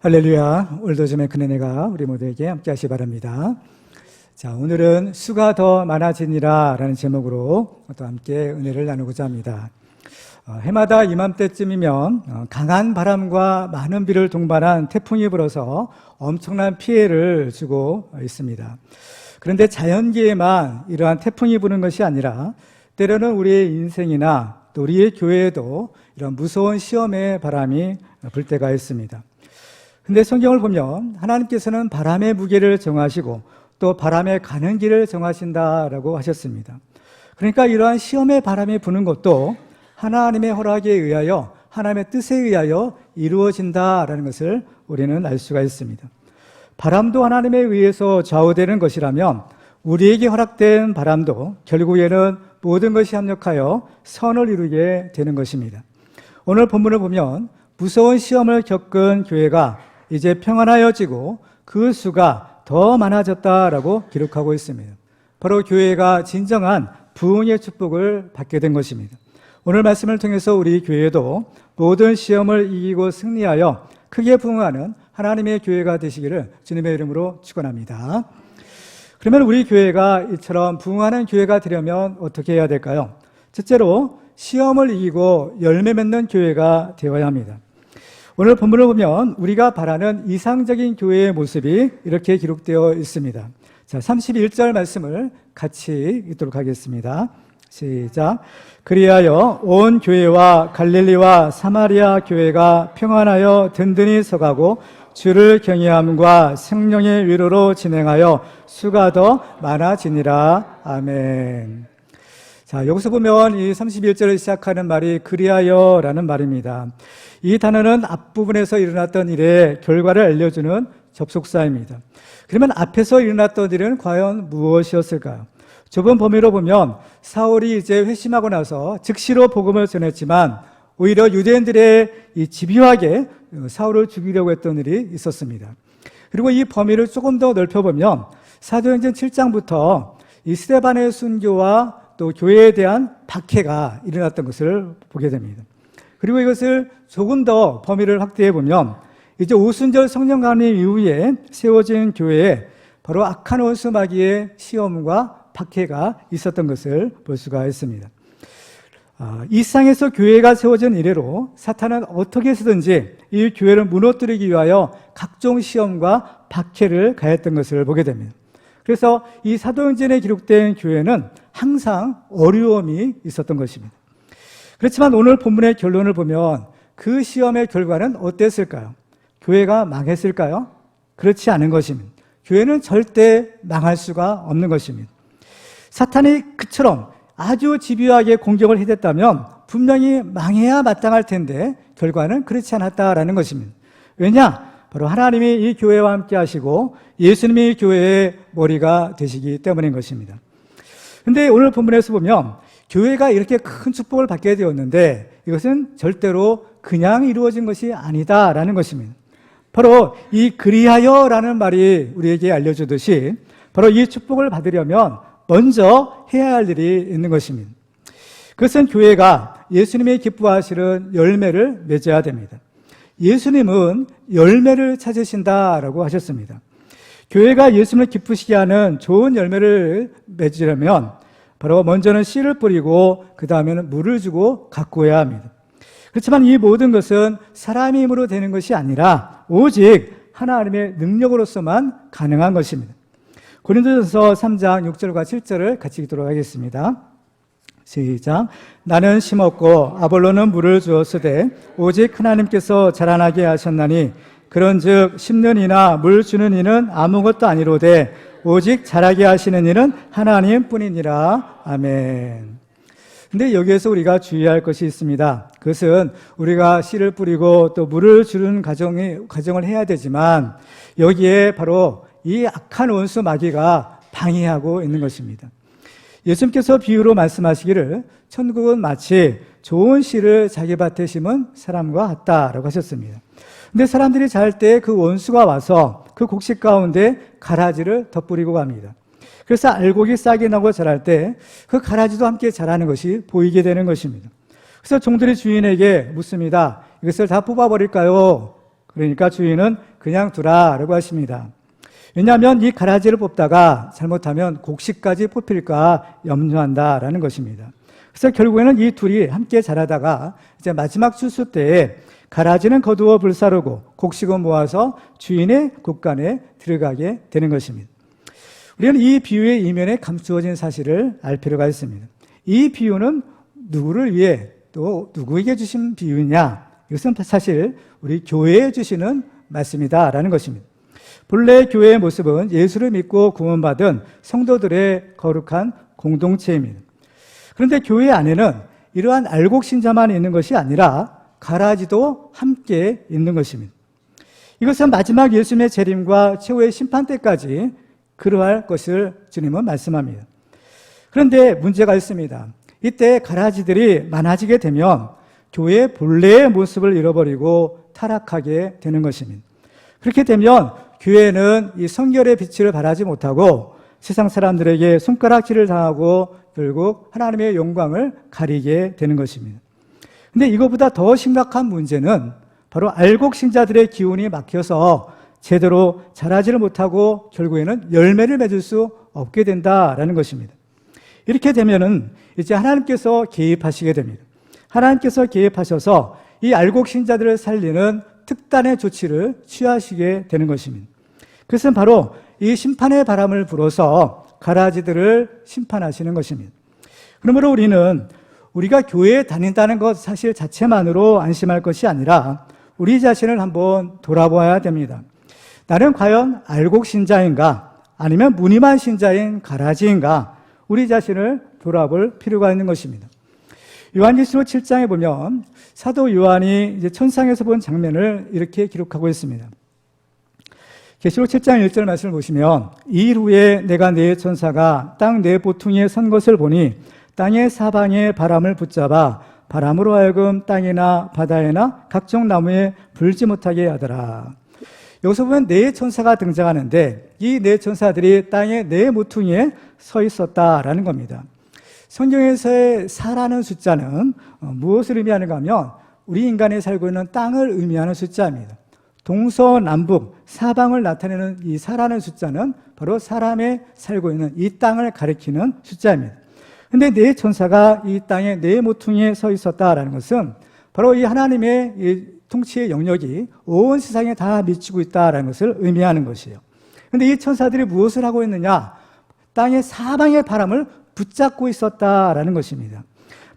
할렐루야. 오늘도 주의 큰 은혜가 우리 모두에게 함께 하시기 바랍니다. 자, 오늘은 수가 더 많아지니라 라는 제목으로 또 함께 은혜를 나누고자 합니다. 해마다 이맘때쯤이면 강한 바람과 많은 비를 동반한 태풍이 불어서 엄청난 피해를 주고 있습니다. 그런데 자연계에만 이러한 태풍이 부는 것이 아니라 때로는 우리의 인생이나 또 우리의 교회에도 이런 무서운 시험의 바람이 불 때가 있습니다. 근데 성경을 보면 하나님께서는 바람의 무게를 정하시고 또 바람에 가는 길을 정하신다라고 하셨습니다. 그러니까 이러한 시험의 바람이 부는 것도 하나님의 허락에 의하여 하나님의 뜻에 의하여 이루어진다라는 것을 우리는 알 수가 있습니다. 바람도 하나님에 의해서 좌우되는 것이라면 우리에게 허락된 바람도 결국에는 모든 것이 합력하여 선을 이루게 되는 것입니다. 오늘 본문을 보면 무서운 시험을 겪은 교회가 이제 평안하여지고 그 수가 더 많아졌다라고 기록하고 있습니다. 바로 교회가 진정한 부흥의 축복을 받게 된 것입니다. 오늘 말씀을 통해서 우리 교회도 모든 시험을 이기고 승리하여 크게 부흥하는 하나님의 교회가 되시기를 주님의 이름으로 축원합니다. 그러면 우리 교회가 이처럼 부흥하는 교회가 되려면 어떻게 해야 될까요? 첫째로 시험을 이기고 열매 맺는 교회가 되어야 합니다. 오늘 본문을 보면 우리가 바라는 이상적인 교회의 모습이 이렇게 기록되어 있습니다. 자, 31절 말씀을 같이 읽도록 하겠습니다. 시작. 그리하여 온 교회와 갈릴리와 사마리아 교회가 평안하여 든든히 서가고 주를 경외함과 성령의 위로로 진행하여 수가 더 많아지니라. 아멘. 자, 여기서 보면 이 31절을 시작하는 말이 그리하여라는 말입니다. 이 단어는 앞부분에서 일어났던 일의 결과를 알려주는 접속사입니다. 그러면 앞에서 일어났던 일은 과연 무엇이었을까요? 좁은 범위로 보면 사울이 이제 회심하고 나서 즉시로 복음을 전했지만 오히려 유대인들의 이 집요하게 사울을 죽이려고 했던 일이 있었습니다. 그리고 이 범위를 조금 더 넓혀보면 사도행전 7장부터 이 스데반의 순교와 또 교회에 대한 박해가 일어났던 것을 보게 됩니다. 그리고 이것을 조금 더 범위를 확대해 보면 이제 오순절 성령 강림 이후에 세워진 교회에 바로 악한 원수 마귀의 시험과 박해가 있었던 것을 볼 수가 있습니다. 이 세상에서 교회가 세워진 이래로 사탄은 어떻게 해서든지 이 교회를 무너뜨리기 위하여 각종 시험과 박해를 가했던 것을 보게 됩니다. 그래서 이 사도행전에 기록된 교회는 항상 어려움이 있었던 것입니다. 그렇지만 오늘 본문의 결론을 보면 그 시험의 결과는 어땠을까요? 교회가 망했을까요? 그렇지 않은 것입니다. 교회는 절대 망할 수가 없는 것입니다. 사탄이 그처럼 아주 집요하게 공격을 해댔다면 분명히 망해야 마땅할 텐데 결과는 그렇지 않았다라는 것입니다. 왜냐? 바로 하나님이 이 교회와 함께 하시고 예수님이 이 교회의 머리가 되시기 때문인 것입니다. 그런데 오늘 본문에서 보면 교회가 이렇게 큰 축복을 받게 되었는데 이것은 절대로 그냥 이루어진 것이 아니다라는 것입니다. 바로 이 그리하여라는 말이 우리에게 알려주듯이 바로 이 축복을 받으려면 먼저 해야 할 일이 있는 것입니다. 그것은 교회가 예수님이 기뻐하시는 열매를 맺어야 됩니다. 예수님은 열매를 찾으신다라고 하셨습니다. 교회가 예수님을 기쁘시게 하는 좋은 열매를 맺으려면 바로 먼저는 씨를 뿌리고 그 다음에는 물을 주고 가꾸어야 합니다. 그렇지만 이 모든 것은 사람의 힘으로 되는 것이 아니라 오직 하나님의 능력으로서만 가능한 것입니다. 고린도전서 3장 6절과 7절을 같이 읽도록 하겠습니다. 시작. 나는 심었고 아볼로는 물을 주었으되 오직 하나님께서 자라나게 하셨나니 그런즉 심는 이나 물 주는 이는 아무것도 아니로되 오직 자라게 하시는 이는 하나님뿐이니라. 아멘. 근데 여기에서 우리가 주의할 것이 있습니다. 그것은 우리가 씨를 뿌리고 또 물을 주는 과정을 해야 되지만 여기에 바로 이 악한 원수 마귀가 방해하고 있는 것입니다. 예수님께서 비유로 말씀하시기를 천국은 마치 좋은 씨를 자기 밭에 심은 사람과 같다라고 하셨습니다. 근데 사람들이 잘 때 그 원수가 와서 그 곡식 가운데 가라지를 덧뿌리고 갑니다. 그래서 알곡이 싹이 나고 자랄 때 그 가라지도 함께 자라는 것이 보이게 되는 것입니다. 그래서 종들이 주인에게 묻습니다. 이것을 다 뽑아버릴까요? 그러니까 주인은 그냥 두라라고 하십니다. 왜냐하면 이 가라지를 뽑다가 잘못하면 곡식까지 뽑힐까 염려한다라는 것입니다. 그래서 결국에는 이 둘이 함께 자라다가 이제 마지막 추수 때에 가라지는 거두어 불사르고 곡식은 모아서 주인의 곳간에 들어가게 되는 것입니다. 우리는 이 비유의 이면에 감추어진 사실을 알 필요가 있습니다. 이 비유는 누구를 위해 또 누구에게 주신 비유냐? 이것은 사실 우리 교회에 주시는 말씀이다라는 것입니다. 본래 교회의 모습은 예수를 믿고 구원받은 성도들의 거룩한 공동체입니다. 그런데 교회 안에는 이러한 알곡신자만 있는 것이 아니라 가라지도 함께 있는 것입니다. 이것은 마지막 예수님의 재림과 최후의 심판 때까지 그러할 것을 주님은 말씀합니다. 그런데 문제가 있습니다. 이때 가라지들이 많아지게 되면 교회의 본래의 모습을 잃어버리고 타락하게 되는 것입니다. 그렇게 되면 교회는 이 성결의 빛을 발하지 못하고 세상 사람들에게 손가락질을 당하고 결국 하나님의 영광을 가리게 되는 것입니다. 근데 이거보다 더 심각한 문제는 바로 알곡신자들의 기운이 막혀서 제대로 자라지를 못하고 결국에는 열매를 맺을 수 없게 된다라는 것입니다. 이렇게 되면은 이제 하나님께서 개입하시게 됩니다. 하나님께서 개입하셔서 이 알곡신자들을 살리는 특단의 조치를 취하시게 되는 것입니다. 그것은 바로 이 심판의 바람을 불어서 가라지들을 심판하시는 것입니다. 그러므로 우리는 우리가 교회에 다닌다는 것 사실 자체만으로 안심할 것이 아니라 우리 자신을 한번 돌아보아야 됩니다. 나는 과연 알곡신자인가 아니면 무늬만 신자인 가라지인가 우리 자신을 돌아볼 필요가 있는 것입니다. 요한계시록 7장에 보면 사도 요한이 이제 천상에서 본 장면을 이렇게 기록하고 있습니다. 계시록 7장 1절 말씀을 보시면 이 일 후에 내가 네 천사가 땅 네 보퉁이에 선 것을 보니 땅의 사방에 바람을 붙잡아 바람으로 하여금 땅이나 바다에나 각종 나무에 불지 못하게 하더라. 여기서 보면 네 천사가 등장하는데 이 네 천사들이 땅의 네 모퉁이에 서 있었다라는 겁니다. 성경에서의 사라는 숫자는 무엇을 의미하는가 하면 우리 인간이 살고 있는 땅을 의미하는 숫자입니다. 동서남북 사방을 나타내는 이 사라는 숫자는 바로 사람의 살고 있는 이 땅을 가리키는 숫자입니다. 그런데 네 천사가 이 땅의 네 모퉁이에 서 있었다라는 것은 바로 이 하나님의 이 통치의 영역이 온 세상에 다 미치고 있다라는 것을 의미하는 것이에요. 그런데 이 천사들이 무엇을 하고 있느냐? 땅의 사방의 바람을 붙잡고 있었다라는 것입니다.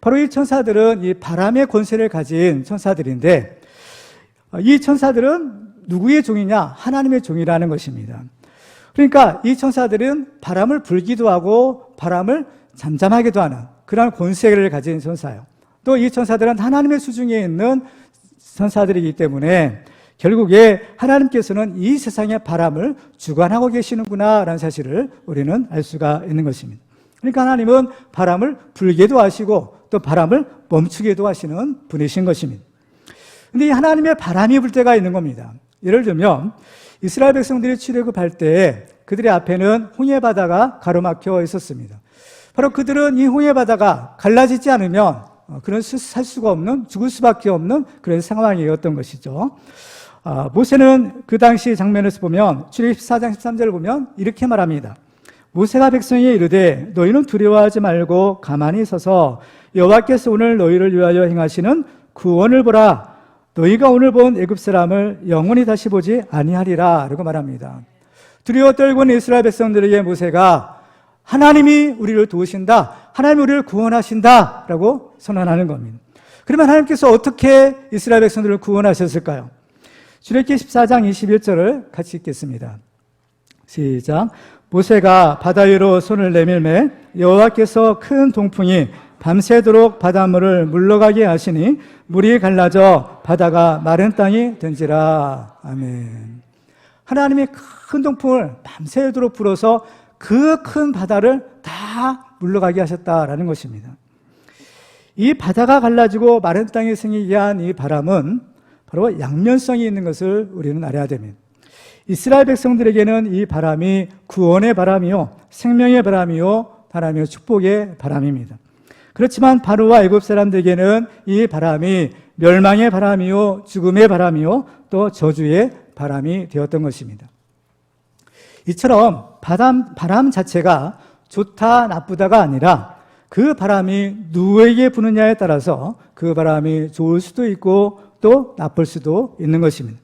바로 이 천사들은 이 바람의 권세를 가진 천사들인데 이 천사들은 누구의 종이냐? 하나님의 종이라는 것입니다. 그러니까 이 천사들은 바람을 불기도 하고 바람을 잠잠하기도 하는 그런 권세를 가진 천사예요. 또 이 천사들은 하나님의 수중에 있는 천사들이기 때문에 결국에 하나님께서는 이 세상의 바람을 주관하고 계시는구나라는 사실을 우리는 알 수가 있는 것입니다. 그러니까 하나님은 바람을 불게도 하시고 또 바람을 멈추게도 하시는 분이신 것입니다. 그런데 이 하나님의 바람이 불 때가 있는 겁니다. 예를 들면 이스라엘 백성들이 출애굽할 때 그들의 앞에는 홍해 바다가 가로막혀 있었습니다. 바로 그들은 이 홍해 바다가 갈라지지 않으면 그런 살 수가 없는, 죽을 수밖에 없는 그런 상황이었던 것이죠. 모세는 그 당시 장면에서 보면 출애굽 14장 13절을 보면 이렇게 말합니다. 모세가 백성에게 이르되 너희는 두려워하지 말고 가만히 서서 여호와께서 오늘 너희를 위하여 행하시는 구원을 보라. 너희가 오늘 본 애굽 사람을 영원히 다시 보지 아니하리라 라고 말합니다. 두려워 떨고 있는 이스라엘 백성들에게 모세가 하나님이 우리를 도우신다, 하나님이 우리를 구원하신다 라고 선언하는 겁니다. 그러면 하나님께서 어떻게 이스라엘 백성들을 구원하셨을까요? 출애굽기 14장 21절을 같이 읽겠습니다. 시작. 모세가 바다 위로 손을 내밀매 여호와께서 큰 동풍이 밤새도록 바닷물을 물러가게 하시니 물이 갈라져 바다가 마른 땅이 된지라. 아멘. 하나님이 큰 동풍을 밤새도록 불어서 그 큰 바다를 다 물러가게 하셨다라는 것입니다. 이 바다가 갈라지고 마른 땅이 생기게 한 이 바람은 바로 양면성이 있는 것을 우리는 알아야 됩니다. 이스라엘 백성들에게는 이 바람이 구원의 바람이요, 생명의 바람이요, 하나님의 축복의 바람입니다. 그렇지만 바로와 애굽 사람들에게는 이 바람이 멸망의 바람이요, 죽음의 바람이요, 또 저주의 바람이 되었던 것입니다. 이처럼 바람 자체가 좋다 나쁘다가 아니라 그 바람이 누구에게 부느냐에 따라서 그 바람이 좋을 수도 있고 또 나쁠 수도 있는 것입니다.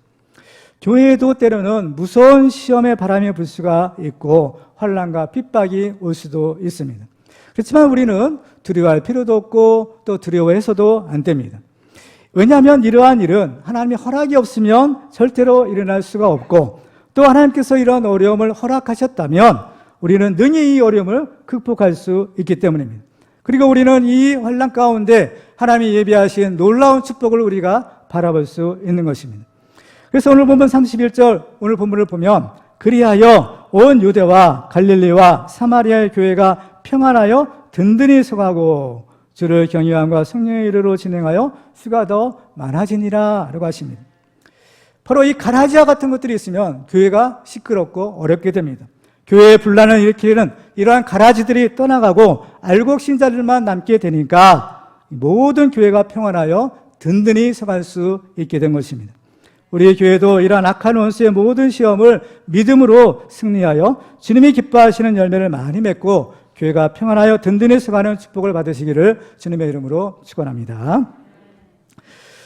교회에도 때로는 무서운 시험의 바람이 불 수가 있고 환난과 핍박이 올 수도 있습니다. 그렇지만 우리는 두려워할 필요도 없고 또 두려워해서도 안 됩니다. 왜냐하면 이러한 일은 하나님의 허락이 없으면 절대로 일어날 수가 없고 또 하나님께서 이런 어려움을 허락하셨다면 우리는 능히 이 어려움을 극복할 수 있기 때문입니다. 그리고 우리는 이 환난 가운데 하나님이 예비하신 놀라운 축복을 우리가 바라볼 수 있는 것입니다. 그래서 오늘 본문 31절 오늘 본문을 보면 그리하여 온 유대와 갈릴리와 사마리아의 교회가 평안하여 든든히 서가고 주를 경외함과 성령의 일으로 진행하여 수가 더 많아지니라 라고 하십니다. 바로 이 가라지와 같은 것들이 있으면 교회가 시끄럽고 어렵게 됩니다. 교회의 분란을 일으키는 이러한 가라지들이 떠나가고 알곡 신자들만 남게 되니까 모든 교회가 평안하여 든든히 서갈 수 있게 된 것입니다. 우리의 교회도 이러한 악한 원수의 모든 시험을 믿음으로 승리하여 주님이 기뻐하시는 열매를 많이 맺고 교회가 평안하여 든든히 서가는 축복을 받으시기를 주님의 이름으로 축원합니다.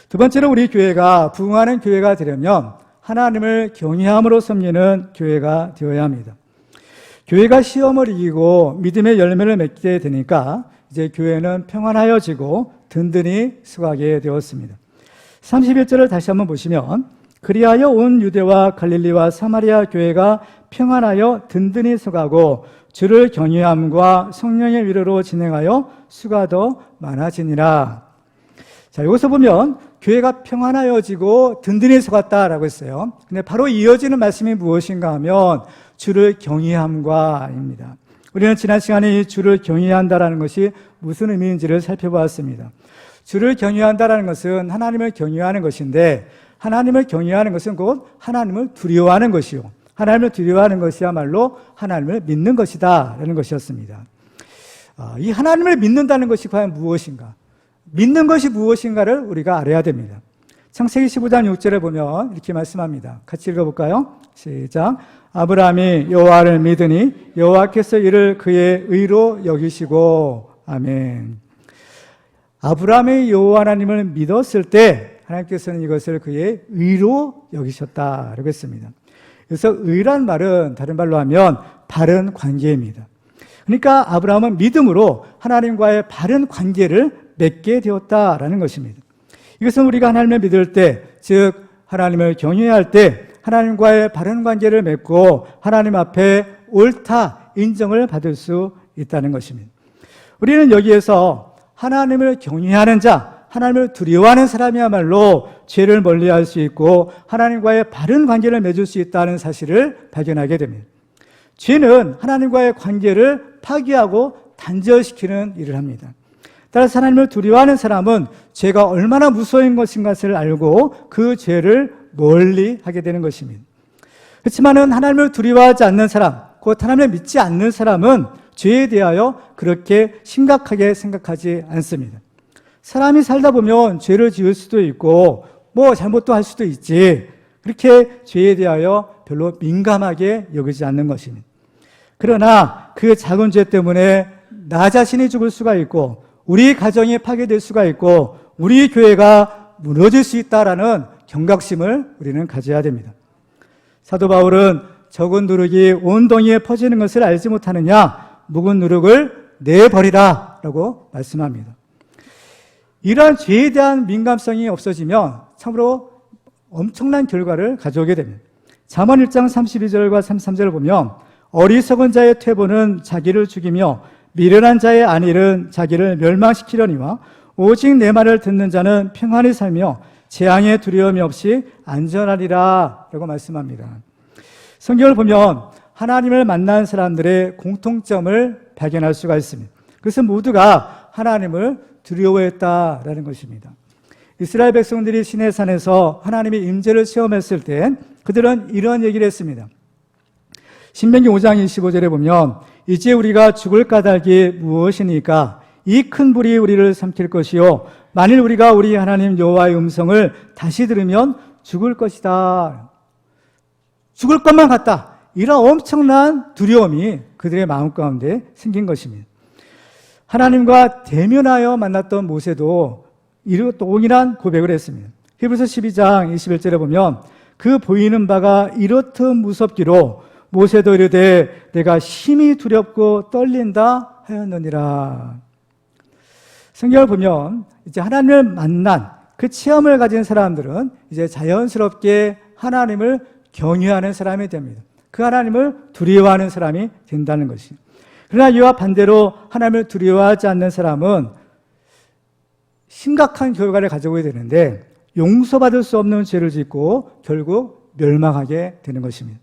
두 번째로 우리 교회가 부흥하는 교회가 되려면 하나님을 경외함으로 섬기는 교회가 되어야 합니다. 교회가 시험을 이기고 믿음의 열매를 맺게 되니까 이제 교회는 평안하여지고 든든히 서가게 되었습니다. 31절을 다시 한번 보시면 그리하여 온 유대와 갈릴리와 사마리아 교회가 평안하여 든든히 서가고 주를 경외함과 성령의 위로로 진행하여 수가 더 많아지니라. 자, 여기서 보면 교회가 평안하여지고 든든히 서갔다라고 했어요. 근데 바로 이어지는 말씀이 무엇인가 하면 주를 경외함과입니다. 우리는 지난 시간에 이 주를 경외한다라는 것이 무슨 의미인지를 살펴보았습니다. 주를 경외한다라는 것은 하나님을 경외하는 것인데 하나님을 경외하는 것은 곧 하나님을 두려워하는 것이요. 하나님을 두려워하는 것이야말로 하나님을 믿는 것이다 라는 것이었습니다. 이 하나님을 믿는다는 것이 과연 무엇인가? 믿는 것이 무엇인가를 우리가 알아야 됩니다. 창세기 15장 6절에 보면 이렇게 말씀합니다. 같이 읽어볼까요? 시작. 아브라함이 여호와를 믿으니 여호와께서 이를 그의 의로 여기시고 아멘. 아브라함이 여호와 하나님을 믿었을 때 하나님께서는 이것을 그의 의로 여기셨다라고 했습니다. 그래서 의란 말은 다른 말로 하면 바른 관계입니다. 그러니까 아브라함은 믿음으로 하나님과의 바른 관계를 맺게 되었다라는 것입니다. 이것은 우리가 하나님을 믿을 때, 즉 하나님을 경외할 때 하나님과의 바른 관계를 맺고 하나님 앞에 옳다 인정을 받을 수 있다는 것입니다. 우리는 여기에서 하나님을 경외하는 자, 하나님을 두려워하는 사람이야말로 죄를 멀리할 수 있고 하나님과의 바른 관계를 맺을 수 있다는 사실을 발견하게 됩니다. 죄는 하나님과의 관계를 파괴하고 단절시키는 일을 합니다. 따라서 하나님을 두려워하는 사람은 죄가 얼마나 무서운 것인 것을 알고 그 죄를 멀리 하게 되는 것입니다. 그렇지만은 하나님을 두려워하지 않는 사람, 곧 하나님을 믿지 않는 사람은 죄에 대하여 그렇게 심각하게 생각하지 않습니다. 사람이 살다 보면 죄를 지을 수도 있고 뭐 잘못도 할 수도 있지, 그렇게 죄에 대하여 별로 민감하게 여기지 않는 것입니다. 그러나 그 작은 죄 때문에 나 자신이 죽을 수가 있고 우리 가정이 파괴될 수가 있고 우리 교회가 무너질 수 있다라는 경각심을 우리는 가져야 됩니다. 사도 바울은 적은 누룩이 온 덩이에 퍼지는 것을 알지 못하느냐, 묵은 누룩을 내버리라 라고 말씀합니다. 이러한 죄에 대한 민감성이 없어지면 참으로 엄청난 결과를 가져오게 됩니다. 잠언 1장 32절과 33절을 보면 어리석은 자의 퇴보는 자기를 죽이며 미련한 자의 안일은 자기를 멸망시키려니와 오직 내 말을 듣는 자는 평안히 살며 재앙의 두려움이 없이 안전하리라 라고 말씀합니다. 성경을 보면 하나님을 만난 사람들의 공통점을 발견할 수가 있습니다. 그것은 모두가 하나님을 두려워했다라는 것입니다. 이스라엘 백성들이 시내산에서 하나님의 임재를 체험했을 때 그들은 이런 얘기를 했습니다. 신명기 5장 25절에 보면 이제 우리가 죽을 까닭이 무엇이니까 이 큰 불이 우리를 삼킬 것이요 만일 우리가 우리 하나님 여호와의 음성을 다시 들으면 죽을 것이다. 죽을 것만 같다. 이런 엄청난 두려움이 그들의 마음 가운데 생긴 것입니다. 하나님과 대면하여 만났던 모세도 이런 동일한 고백을 했습니다. 히브리서 12장 21절에 보면 그 보이는 바가 이렇듯 무섭기로 모세도 이르되 내가 심히 두렵고 떨린다 하였느니라. 성경을 보면 이제 하나님을 만난 그 체험을 가진 사람들은 이제 자연스럽게 하나님을 경외하는 사람이 됩니다. 그 하나님을 두려워하는 사람이 된다는 것이죠. 그러나 이와 반대로 하나님을 두려워하지 않는 사람은 심각한 결과를 가져오게 되는데 용서받을 수 없는 죄를 짓고 결국 멸망하게 되는 것입니다.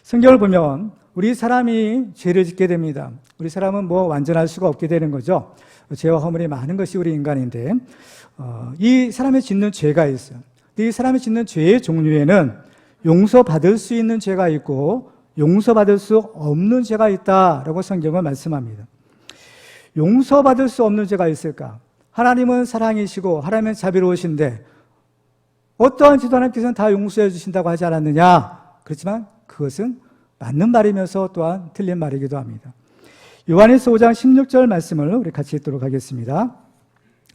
성경을 보면 우리 사람이 죄를 짓게 됩니다. 우리 사람은 완전할 수가 없게 되는 거죠. 죄와 허물이 많은 것이 우리 인간인데 이 사람이 짓는 죄가 있어요. 이 사람이 짓는 죄의 종류에는 용서받을 수 있는 죄가 있고 용서받을 수 없는 죄가 있다라고 성경은 말씀합니다. 용서받을 수 없는 죄가 있을까? 하나님은 사랑이시고 하나님은 자비로우신데 어떠한 죄도 하나님께서는 다 용서해 주신다고 하지 않았느냐? 그렇지만 그것은 맞는 말이면서 또한 틀린 말이기도 합니다. 요한일서 5장 16절 말씀을 우리 같이 읽도록 하겠습니다.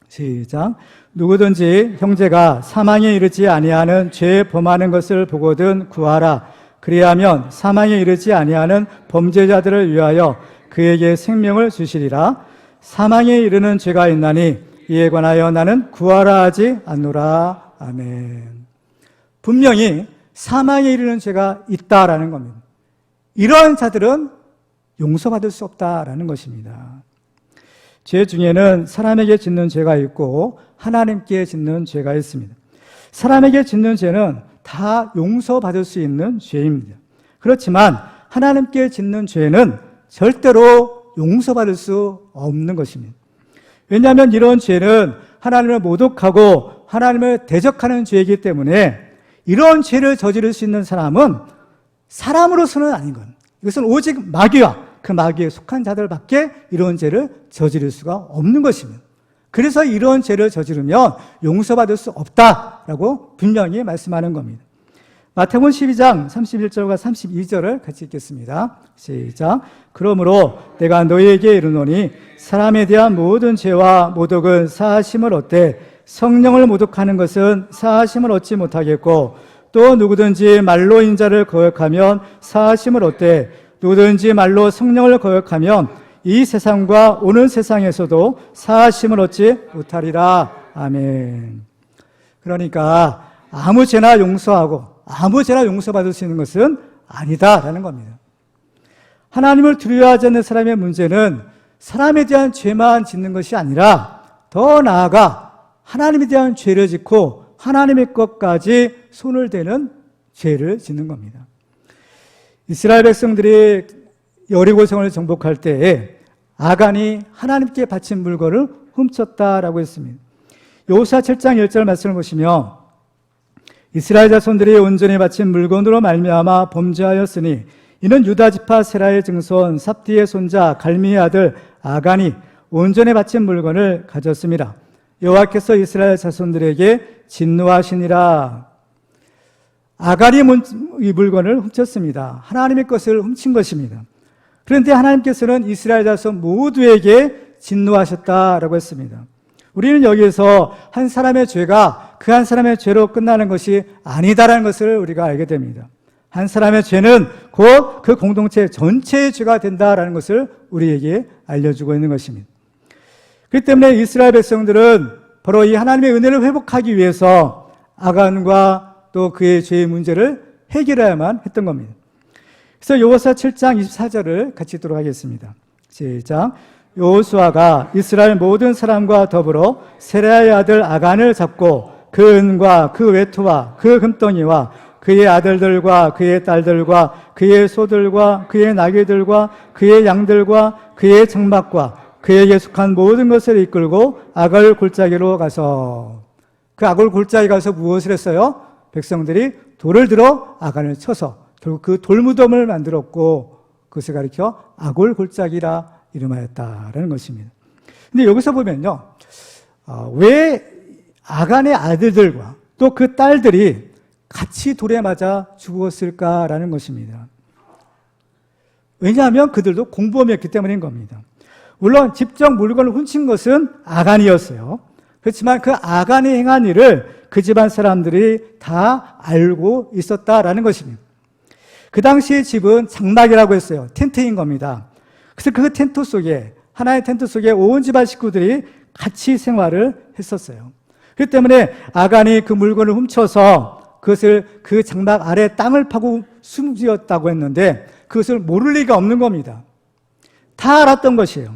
시작. 누구든지 형제가 사망에 이르지 아니하는 죄 범하는 것을 보거든 구하라. 그리하면 사망에 이르지 아니하는 범죄자들을 위하여 그에게 생명을 주시리라. 사망에 이르는 죄가 있나니 이에 관하여 나는 구하라 하지 않노라. 아멘. 분명히 사망에 이르는 죄가 있다라는 겁니다. 이러한 자들은 용서받을 수 없다라는 것입니다. 죄 중에는 사람에게 짓는 죄가 있고 하나님께 짓는 죄가 있습니다. 사람에게 짓는 죄는 다 용서받을 수 있는 죄입니다. 그렇지만 하나님께 짓는 죄는 절대로 용서받을 수 없는 것입니다. 왜냐하면 이런 죄는 하나님을 모독하고 하나님을 대적하는 죄이기 때문에 이런 죄를 저지를 수 있는 사람은 사람으로서는 아닌 것. 이것은 오직 마귀와 그 마귀에 속한 자들밖에 이런 죄를 저지를 수가 없는 것입니다. 그래서 이런 죄를 저지르면 용서받을 수 없다라고 분명히 말씀하는 겁니다. 마태복음 12장 31절과 32절을 같이 읽겠습니다. 시작. 그러므로 내가 너희에게 이르노니 사람에 대한 모든 죄와 모독은 사하심을 얻되 성령을 모독하는 것은 사하심을 얻지 못하겠고 또 누구든지 말로 인자를 거역하면 사하심을 얻되 누구든지 말로 성령을 거역하면 이 세상과 오는 세상에서도 사하심을 얻지 못하리라. 아멘. 그러니까 아무 죄나 용서하고 아무 죄나 용서받을 수 있는 것은 아니다라는 겁니다. 하나님을 두려워하지 않는 사람의 문제는 사람에 대한 죄만 짓는 것이 아니라 더 나아가 하나님에 대한 죄를 짓고 하나님의 것까지 손을 대는 죄를 짓는 겁니다. 이스라엘 백성들이 여리고성을 정복할 때에 아간이 하나님께 바친 물건을 훔쳤다라고 했습니다. 여호수아 7장 1절 말씀을 보시면 이스라엘 자손들이 온전히 바친 물건으로 말미암아 범죄하였으니 이는 유다 지파 세라의 증손 삽디의 손자 갈미의 아들 아간이 온전히 바친 물건을 가졌습니다. 여호와께서 이스라엘 자손들에게 진노하시니라. 아간이 이 물건을 훔쳤습니다. 하나님의 것을 훔친 것입니다. 그런데 하나님께서는 이스라엘 자손 모두에게 진노하셨다라고 했습니다. 우리는 여기에서 한 사람의 죄가 그 한 사람의 죄로 끝나는 것이 아니다라는 것을 우리가 알게 됩니다. 한 사람의 죄는 곧 그 공동체 전체의 죄가 된다라는 것을 우리에게 알려주고 있는 것입니다. 그렇기 때문에 이스라엘 백성들은 바로 이 하나님의 은혜를 회복하기 위해서 아간과 또 그의 죄의 문제를 해결해야만 했던 겁니다. 그래서 여호수아 7장 24절을 같이 읽도록 하겠습니다. 시작. 여호수아가 이스라엘 모든 사람과 더불어 세라의 아들 아간을 잡고 그 은과 그 외투와 그 금덩이와 그의 아들들과 그의 딸들과 그의 소들과 그의 나귀들과 그의 양들과 그의 장막과 그에게 속한 모든 것을 이끌고 아골 골짜기로 가서 그 아골 골짜기 가서 무엇을 했어요? 백성들이 돌을 들어 아간을 쳐서 결국 그 돌무덤을 만들었고 그것을 가리켜 아골 골짜기라 이름하였다라는 것입니다. 근데 여기서 보면요, 왜 아간의 아들들과 또 그 딸들이 같이 돌에 맞아 죽었을까라는 것입니다. 왜냐하면 그들도 공범이었기 때문인 겁니다. 물론 직접 물건을 훔친 것은 아간이었어요. 그렇지만 그 아간이 행한 일을 그 집안 사람들이 다 알고 있었다라는 것입니다. 그 당시의 집은 장막이라고 했어요. 텐트인 겁니다. 그래서 그 텐트 속에, 하나의 텐트 속에 온 집안 식구들이 같이 생활을 했었어요. 그렇기 때문에 아간이 그 물건을 훔쳐서 그것을 그 장막 아래 땅을 파고 숨지었다고 했는데 그것을 모를 리가 없는 겁니다. 다 알았던 것이에요.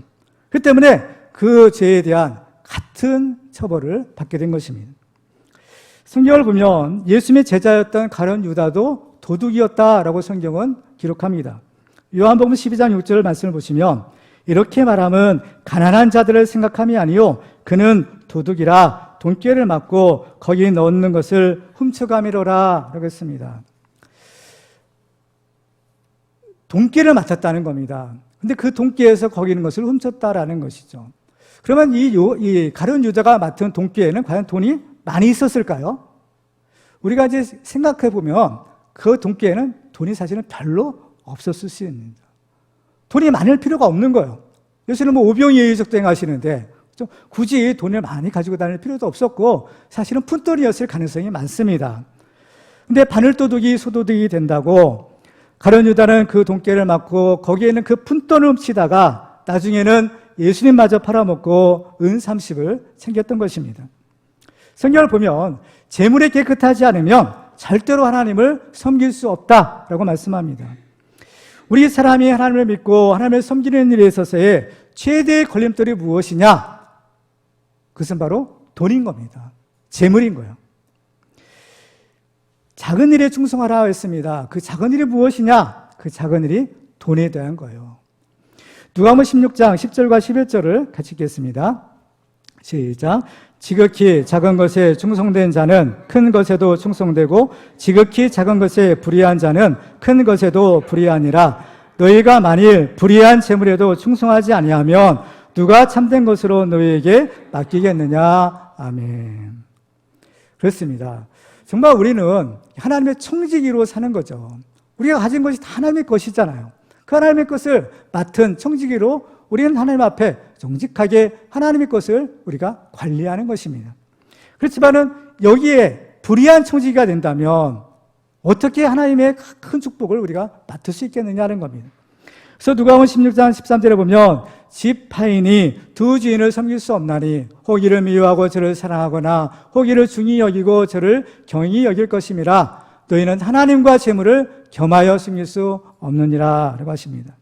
그렇기 때문에 그 죄에 대한 같은 처벌을 받게 된 것입니다. 성경을 보면 예수님의 제자였던 가룟 유다도 도둑이었다라고 성경은 기록합니다. 요한복음 12장 6절 말씀을 보시면 이렇게 말하면 가난한 자들을 생각함이 아니요 그는 도둑이라 돈꾀를 맞고 거기 넣는 것을 훔쳐가미로라 라고 했습니다. 돈꾀를 맞췄다는 겁니다. 근데 그 돈꾀에서 거기 있는 것을 훔쳤다라는 것이죠. 그러면 이 가룟 유다가 맡은 돈꾀에는 과연 돈이 많이 있었을까요? 우리가 이제 생각해 보면 그 돈꾀에는 돈이 사실은 별로 없었을 수 있습니다. 돈이 많을 필요가 없는 거예요. 요새는 뭐 오병이어적 행하시는데 굳이 돈을 많이 가지고 다닐 필요도 없었고 사실은 푼돈이었을 가능성이 많습니다. 근데 바늘도둑이 소도둑이 된다고 가룟 유다는 그 돈꾀를 맞고 거기에 있는 그 푼돈을 훔치다가 나중에는 예수님마저 팔아먹고 은 30을 챙겼던 것입니다. 성경을 보면 재물이 깨끗하지 않으면 절대로 하나님을 섬길 수 없다라고 말씀합니다. 우리 사람이 하나님을 믿고 하나님을 섬기는 일에 있어서의 최대의 걸림돌이 무엇이냐? 그것은 바로 돈인 겁니다. 재물인 거예요. 작은 일에 충성하라 했습니다. 그 작은 일이 무엇이냐? 그 작은 일이 돈에 대한 거예요. 누가복음 16장 10절과 11절을 같이 읽겠습니다. 시작. 지극히 작은 것에 충성된 자는 큰 것에도 충성되고 지극히 작은 것에 불의한 자는 큰 것에도 불의하니라. 너희가 만일 불의한 재물에도 충성하지 아니하면 누가 참된 것으로 너희에게 맡기겠느냐. 아멘. 그렇습니다. 정말 우리는 하나님의 청지기로 사는 거죠. 우리가 가진 것이 다 하나님의 것이잖아요. 그 하나님의 것을 맡은 청지기로 우리는 하나님 앞에 정직하게 하나님의 것을 우리가 관리하는 것입니다. 그렇지만은 여기에 불의한 청지기가 된다면 어떻게 하나님의 큰 축복을 우리가 맡을 수 있겠느냐는 겁니다. 그래서 누가복음 16장 13절에 보면 집 파인이 두 주인을 섬길 수 없나니 혹 이를 미워하고 저를 사랑하거나 혹 이를 중히 여기고 저를 경히 여길 것임이라. 너희는 하나님과 재물을 겸하여 숨길 수 없느니라 라고 하십니다.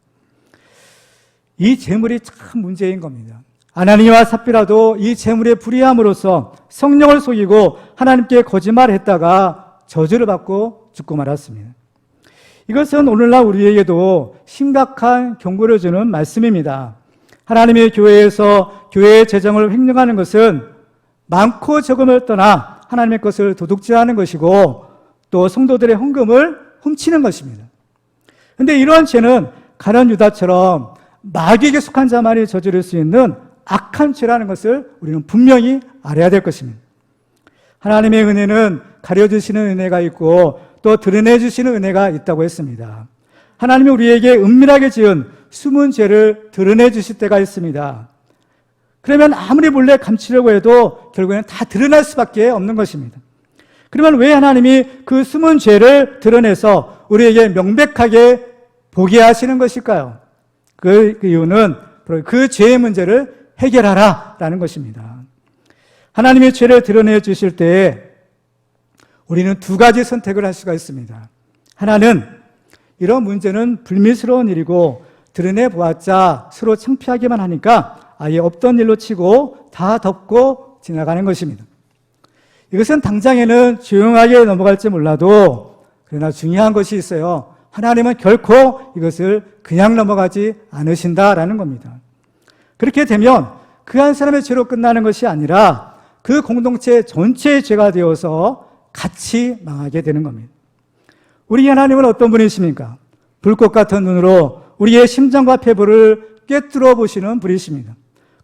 이 재물이 참 문제인 겁니다. 아나니와 삽비라도 이 재물의 불의함으로써 성령을 속이고 하나님께 거짓말을 했다가 저주를 받고 죽고 말았습니다. 이것은 오늘날 우리에게도 심각한 경고를 주는 말씀입니다. 하나님의 교회에서 교회의 재정을 횡령하는 것은 많고 적음을 떠나 하나님의 것을 도둑질하는 것이고 또 성도들의 헌금을 훔치는 것입니다. 그런데 이러한 죄는 가룟 유다처럼 마귀에게 속한 자만이 저지를 수 있는 악한 죄라는 것을 우리는 분명히 알아야 될 것입니다. 하나님의 은혜는 가려주시는 은혜가 있고 또 드러내주시는 은혜가 있다고 했습니다. 하나님이 우리에게 은밀하게 지은 숨은 죄를 드러내주실 때가 있습니다. 그러면 아무리 몰래 감추려고 해도 결국에는 다 드러날 수밖에 없는 것입니다. 그러면 왜 하나님이 그 숨은 죄를 드러내서 우리에게 명백하게 보게 하시는 것일까요? 그 이유는 바로 그 죄의 문제를 해결하라라는 것입니다. 하나님의 죄를 드러내 주실 때에 우리는 두 가지 선택을 할 수가 있습니다. 하나는 이런 문제는 불미스러운 일이고 드러내 보았자 서로 창피하기만 하니까 아예 없던 일로 치고 다 덮고 지나가는 것입니다. 이것은 당장에는 조용하게 넘어갈지 몰라도 그러나 중요한 것이 있어요. 하나님은 결코 이것을 그냥 넘어가지 않으신다라는 겁니다. 그렇게 되면 그 한 사람의 죄로 끝나는 것이 아니라 그 공동체 전체의 죄가 되어서 같이 망하게 되는 겁니다. 우리 하나님은 어떤 분이십니까? 불꽃 같은 눈으로 우리의 심장과 폐부를 꿰뚫어 보시는 분이십니다.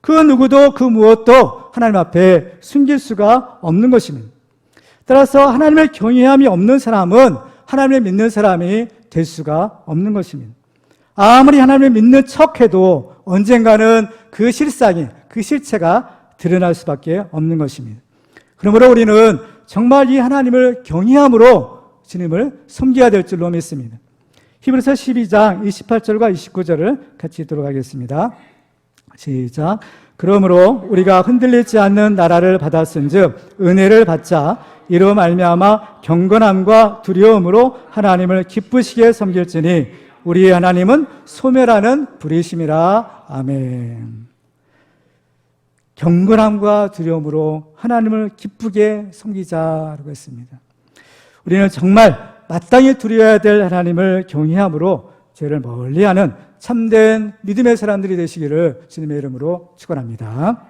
그 누구도 그 무엇도 하나님 앞에 숨길 수가 없는 것입니다. 따라서 하나님의 경외함이 없는 사람은 하나님을 믿는 사람이 될 수가 없는 것입니다. 아무리 하나님을 믿는 척해도 언젠가는 그 실상이, 그 실체가 드러날 수밖에 없는 것입니다. 그러므로 우리는 정말 이 하나님을 경외함으로 주님을 섬겨야 될 줄로 믿습니다. 히브리서 12장 28절과 29절을 같이 읽도록 하겠습니다. 시작. 그러므로 우리가 흔들리지 않는 나라를 받았은즉 은혜를 받자 이로 말미암아 경건함과 두려움으로 하나님을 기쁘시게 섬길지니 우리의 하나님은 소멸하는 불이심이라. 아멘. 경건함과 두려움으로 하나님을 기쁘게 섬기자라고 했습니다. 우리는 정말 마땅히 두려워야 될 하나님을 경외함으로 죄를 멀리하는 참된 믿음의 사람들이 되시기를 주님의 이름으로 축원합니다.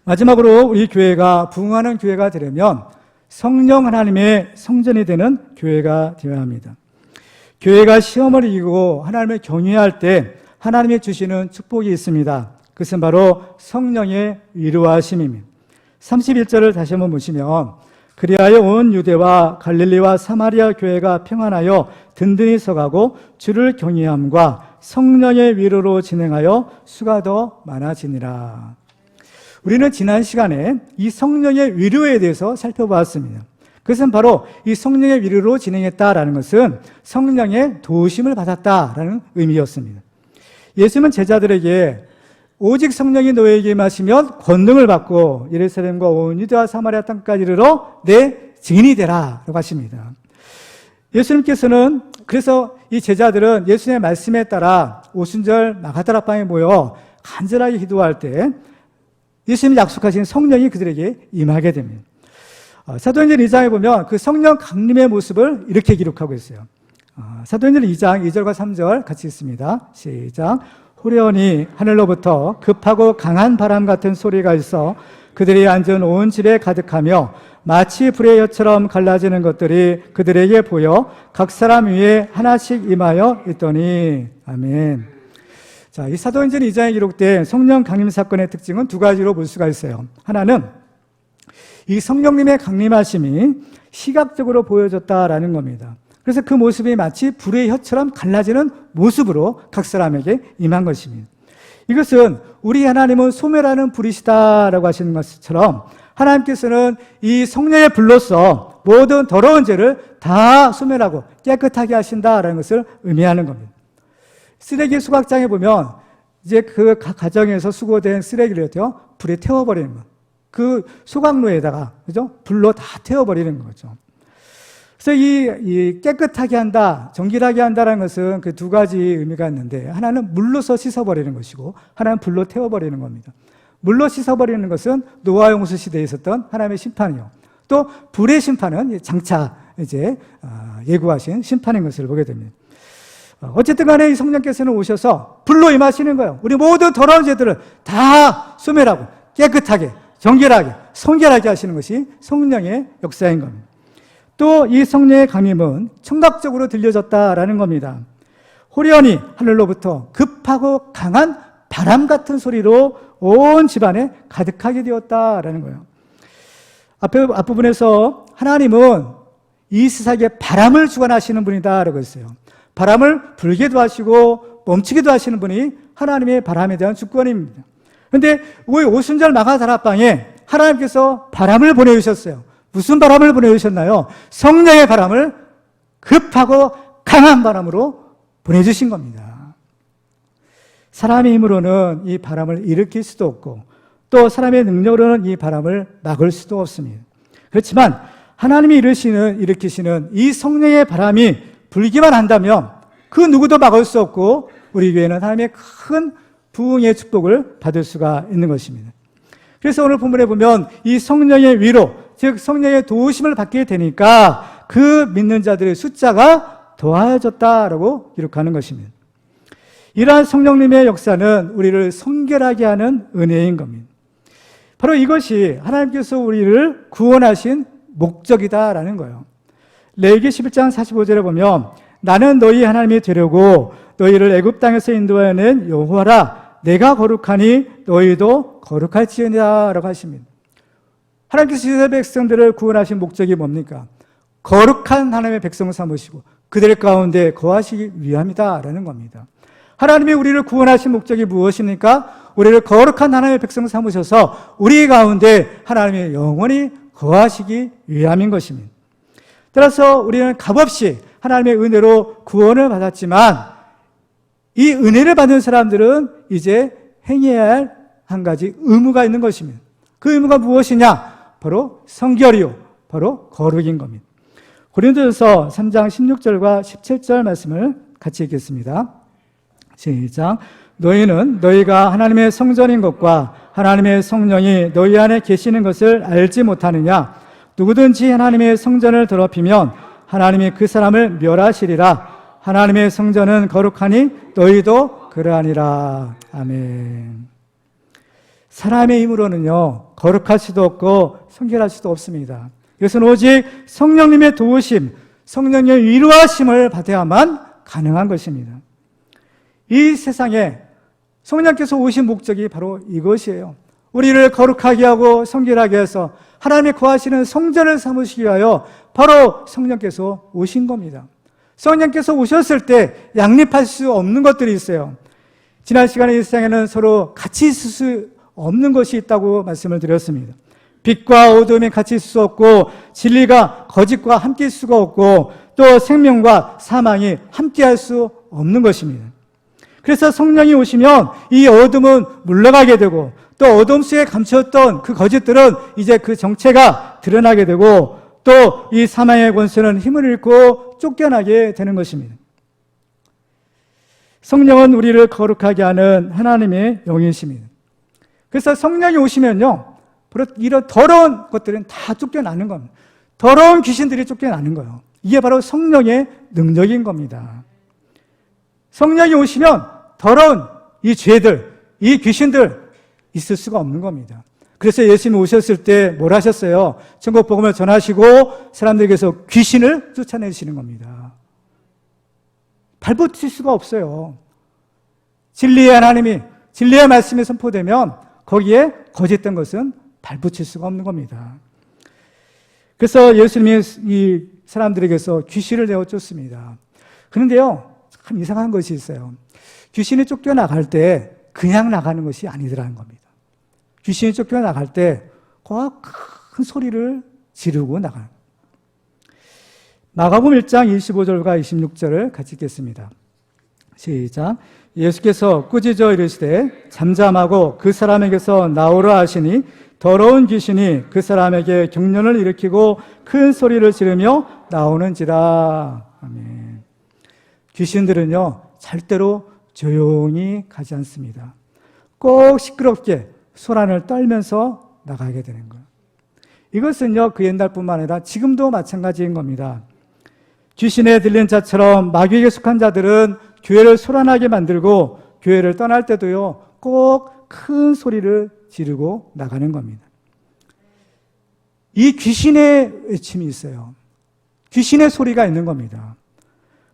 마지막으로 우리 교회가 부흥하는 교회가 되려면 성령 하나님의 성전이 되는 교회가 되어야 합니다. 교회가 시험을 이기고 하나님을 경외할 때 하나님이 주시는 축복이 있습니다. 그것은 바로 성령의 위로하심입니다. 31절을 다시 한번 보시면 그리하여 온 유대와 갈릴리와 사마리아 교회가 평안하여 든든히 서가고 주를 경외함과 성령의 위로로 진행하여 수가 더 많아지니라. 우리는 지난 시간에 이 성령의 위로에 대해서 살펴보았습니다. 그것은 바로 이 성령의 위로로 진행했다라는 것은 성령의 도우심을 받았다라는 의미였습니다. 예수님은 제자들에게 오직 성령이 너에게 임하시면 권능을 받고 예루살렘과 온 유대와 사마리아 땅까지 이르러 내 증인이 되라 라고 하십니다. 예수님께서는 그래서 이 제자들은 예수님의 말씀에 따라 오순절 마가다락방에 모여 간절하게 기도할 때 예수님이 약속하신 성령이 그들에게 임하게 됩니다. 사도행전 2장에 보면 그 성령 강림의 모습을 이렇게 기록하고 있어요. 사도행전 2장 2절과 3절 같이 읽습니다. 시작. 호련히 하늘로부터 급하고 강한 바람 같은 소리가 있어 그들이 앉은 온 집에 가득하며 마치 불의 혀처럼 갈라지는 것들이 그들에게 보여 각 사람 위에 하나씩 임하여 있더니. 아멘. 자, 이 사도행전 2장에 기록된 성령 강림 사건의 특징은 두 가지로 볼 수가 있어요. 하나는 이 성령님의 강림하심이 시각적으로 보여졌다라는 겁니다. 그래서 그 모습이 마치 불의 혀처럼 갈라지는 모습으로 각 사람에게 임한 것입니다. 이것은 우리 하나님은 소멸하는 불이시다라고 하시는 것처럼 하나님께서는 이 성령의 불로서 모든 더러운 죄를 다 소멸하고 깨끗하게 하신다라는 것을 의미하는 겁니다. 쓰레기 수각장에 보면 이제 그 가정에서 수거된 쓰레기를요 불에 태워버리는 것. 그 소각로에다가 그죠? 불로 다 태워버리는 거죠. 그래서 이 깨끗하게 한다, 정결하게 한다는 것은 그 두 가지 의미가 있는데 하나는 물로서 씻어버리는 것이고 하나는 불로 태워버리는 겁니다. 물로 씻어버리는 것은 노아 홍수 시대에 있었던 하나님의 심판이요. 또 불의 심판은 장차 이제 예고하신 심판인 것을 보게 됩니다. 어쨌든 간에 이 성령께서는 오셔서 불로 임하시는 거예요. 우리 모든 더러운 죄들을 다 소멸하고 깨끗하게, 정결하게, 성결하게 하시는 것이 성령의 역사인 겁니다. 또 이 성령의 강림은 청각적으로 들려졌다라는 겁니다. 호련히 하늘로부터 급하고 강한 바람 같은 소리로 온 집안에 가득하게 되었다라는 거예요. 앞부분에서 하나님은 이 세상에 바람을 주관하시는 분이다라고 했어요. 바람을 불게도 하시고 멈추기도 하시는 분이 하나님의 바람에 대한 주권입니다. 그런데 우리 오순절 마가다락방에 하나님께서 바람을 보내주셨어요. 무슨 바람을 보내주셨나요? 성령의 바람을 급하고 강한 바람으로 보내주신 겁니다. 사람의 힘으로는 이 바람을 일으킬 수도 없고 또 사람의 능력으로는 이 바람을 막을 수도 없습니다. 그렇지만 하나님이 일으키시는 이 성령의 바람이 불기만 한다면 그 누구도 막을 수 없고 우리 교회는 하나님의 큰 부흥의 축복을 받을 수가 있는 것입니다. 그래서 오늘 본문에 보면 이 성령의 위로, 즉 성령의 도우심을 받게 되니까 그 믿는 자들의 숫자가 더하여졌다라고 기록하는 것입니다. 이러한 성령님의 역사는 우리를 성결하게 하는 은혜인 겁니다. 바로 이것이 하나님께서 우리를 구원하신 목적이다라는 거예요. 레위기 11장 45절에 보면 나는 너희 하나님이 되려고 너희를 애굽 땅에서 인도하여 낸 여호와라 내가 거룩하니 너희도 거룩할지어다 라고 하십니다. 하나님께서 이스라엘 백성들을 구원하신 목적이 뭡니까? 거룩한 하나님의 백성을 삼으시고 그들 가운데 거하시기 위함이다 라는 겁니다. 하나님이 우리를 구원하신 목적이 무엇입니까? 우리를 거룩한 하나님의 백성을 삼으셔서 우리 가운데 하나님의 영원히 거하시기 위함인 것입니다. 따라서 우리는 값없이 하나님의 은혜로 구원을 받았지만 이 은혜를 받은 사람들은 이제 행해야 할 한 가지 의무가 있는 것입니다. 그 의무가 무엇이냐? 바로 성결이요, 바로 거룩인 겁니다. 고린도전서 3장 16절과 17절 말씀을 같이 읽겠습니다. 시작. 너희는 너희가 하나님의 성전인 것과 하나님의 성령이 너희 안에 계시는 것을 알지 못하느냐? 누구든지 하나님의 성전을 더럽히면 하나님이 그 사람을 멸하시리라. 하나님의 성전은 거룩하니 너희도 그러하니라. 아멘. 사람의 힘으로는요, 거룩할 수도 없고 성결할 수도 없습니다. 이것은 오직 성령님의 도우심, 성령의 위로하심을 받아야만 가능한 것입니다. 이 세상에 성령께서 오신 목적이 바로 이것이에요. 우리를 거룩하게 하고 성결하게 해서 하나님의 거하시는 성전을 삼으시기 위하여 바로 성령께서 오신 겁니다. 성령께서 오셨을 때 양립할 수 없는 것들이 있어요. 지난 시간에 이 세상에는 서로 같이 있을 수 없는 것이 있다고 말씀을 드렸습니다. 빛과 어둠이 같이 있을 수 없고 진리가 거짓과 함께 있을 수가 없고 또 생명과 사망이 함께 할 수 없는 것입니다. 그래서 성령이 오시면 이 어둠은 물러가게 되고 또 어둠 속에 감추었던 그 거짓들은 이제 그 정체가 드러나게 되고 또 이 사망의 권세는 힘을 잃고 쫓겨나게 되는 것입니다. 성령은 우리를 거룩하게 하는 하나님의 영이십니다. 그래서 성령이 오시면요, 바로 이런 더러운 것들은 다 쫓겨나는 겁니다. 더러운 귀신들이 쫓겨나는 거예요. 이게 바로 성령의 능력인 겁니다. 성령이 오시면 더러운 이 죄들, 이 귀신들 있을 수가 없는 겁니다. 그래서 예수님이 오셨을 때 뭘 하셨어요? 천국 복음을 전하시고 사람들에게서 귀신을 쫓아내시는 겁니다. 발붙일 수가 없어요. 진리의 하나님이, 진리의 말씀이 선포되면 거기에 거짓된 것은 발붙일 수가 없는 겁니다. 그래서 예수님이 이 사람들에게서 귀신을 내어 쫓습니다. 그런데요, 참 이상한 것이 있어요. 귀신이 쫓겨나갈 때 그냥 나가는 것이 아니더라는 겁니다. 귀신이 쫓겨나갈 때 큰 소리를 지르고 나가요. 마가복음 1장 25절과 26절을 같이 읽겠습니다. 시작. 예수께서 꾸짖어 이르시되 잠잠하고 그 사람에게서 나오라 하시니 더러운 귀신이 그 사람에게 경련을 일으키고 큰 소리를 지르며 나오는지라. 아멘. 귀신들은요, 절대로 조용히 가지 않습니다. 꼭 시끄럽게 소란을 떨면서 나가게 되는 거예요. 이것은요, 그 옛날뿐만 아니라 지금도 마찬가지인 겁니다. 귀신에 들린 자처럼 마귀에게 속한 자들은 교회를 소란하게 만들고 교회를 떠날 때도요, 꼭 큰 소리를 지르고 나가는 겁니다. 이 귀신의 외침이 있어요. 귀신의 소리가 있는 겁니다.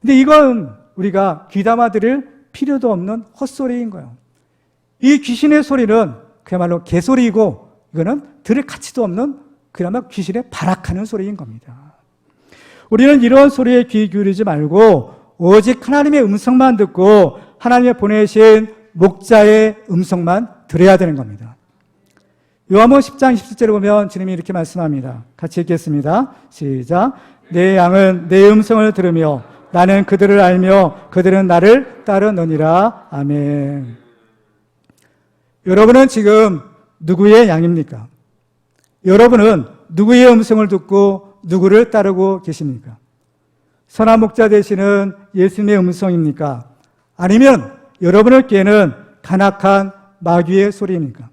근데 이건 우리가 귀담아 들을 필요도 없는 헛소리인 거예요. 이 귀신의 소리는 그야말로 개소리이고 이거는 들을 가치도 없는 그야말로 귀신의 발악하는 소리인 겁니다. 우리는 이런 소리에 귀 기울이지 말고 오직 하나님의 음성만 듣고 하나님의 보내신 목자의 음성만 들어야 되는 겁니다. 요한복음 10장 27절에 보면 주님이 이렇게 말씀합니다. 같이 읽겠습니다. 시작. 내 양은 내 음성을 들으며 나는 그들을 알며 그들은 나를 따르느니라. 아멘. 여러분은 지금 누구의 양입니까? 여러분은 누구의 음성을 듣고 누구를 따르고 계십니까? 선한 목자 되시는 예수님의 음성입니까? 아니면 여러분을 꾀는 간악한 마귀의 소리입니까?